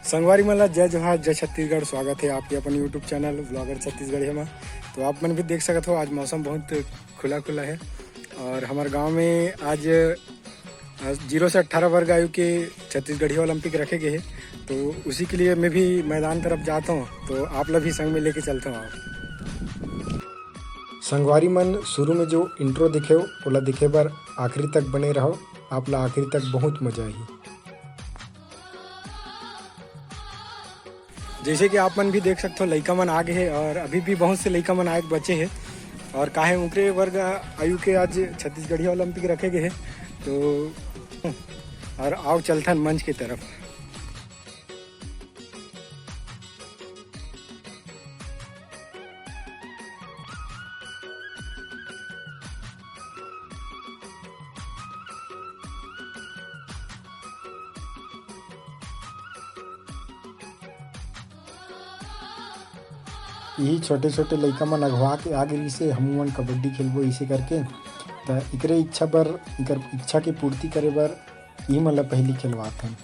संगवारी मला जय जोहार जय छत्तीसगढ़। स्वागत है आपके अपन यूट्यूब चैनल ब्लॉगर छत्तीसगढ़ में। तो आप मन भी देख सकते हो आज मौसम बहुत खुला खुला है और हमारे गांव में आज 0 से 18 वर्ग आयु के छत्तीसगढ़ी ओलंपिक रखे गए हैं। तो उसी के लिए मैं भी मैदान तरफ जाता हूँ, तो आप लोग भी संग में लेके चलता हूँ। आप संगवारी मन शुरू में जो इंट्रो दिखे हो ओला दिखे बार आखिरी तक बने रहो, आप ला आखिरी तक बहुत मजा आई। जैसे कि आप मन भी देख सकते हो लइका मन आगे है और अभी भी बहुत से लइका मन आए बचे हैं और काहे ऊपरे वर्ग आयु के आज छत्तीसगढ़ी ओलंपिक रखे गए हैं। तो और आओ चलथन मंच की तरफ। यही छोटे छोटे लइका मन अगवा के आगे रही से हम मन कबड्डी खेलबो इसे करके। तो इकरे इच्छा बर इकर इच्छा की पूर्ति करे बर ई मन ला पहली खेलवात हन।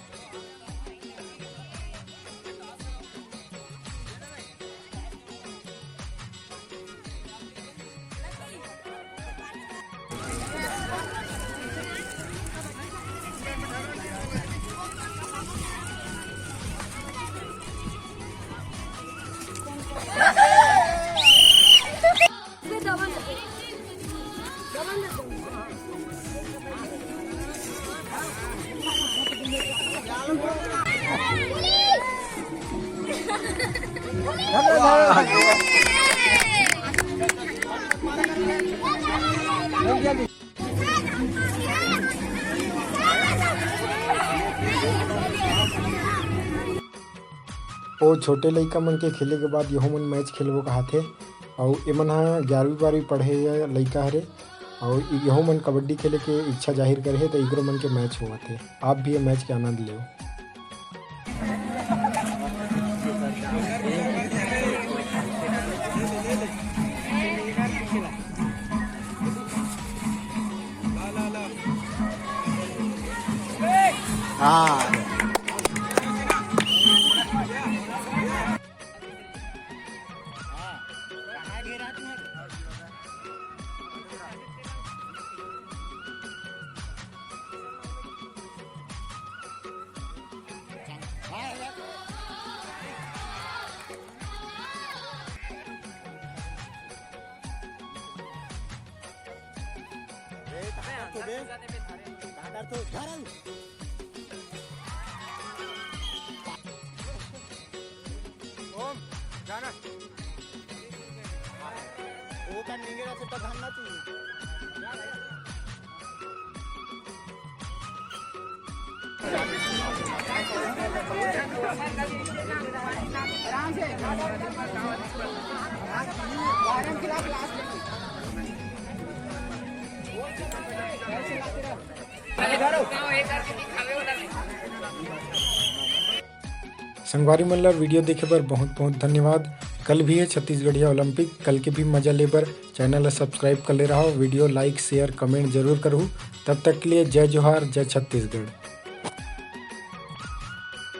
ओ छोटे लइका मन के खेले के बाद यहू मन मैच खेलबो कहथे और एमन ह 11वीं 12वीं पढ़े लइका हरे और यहू मन कबड्डी खेले के इच्छा जाहिर करे है। तो इगरो मन के मैच हुआ थे, आप भी ये मैच के आनंद लो। संगवारी मन ला वीडियो देखे बर बहुत बहुत धन्यवाद। कल भी है छत्तीसगढ़ी ओलंपिक, कल के भी मजा ले बर चैनल ला सब्सक्राइब कर ले रहा हो। वीडियो लाइक शेयर कमेंट जरूर करूँ। तब तक के लिए जय जोहार जय छत्तीसगढ़।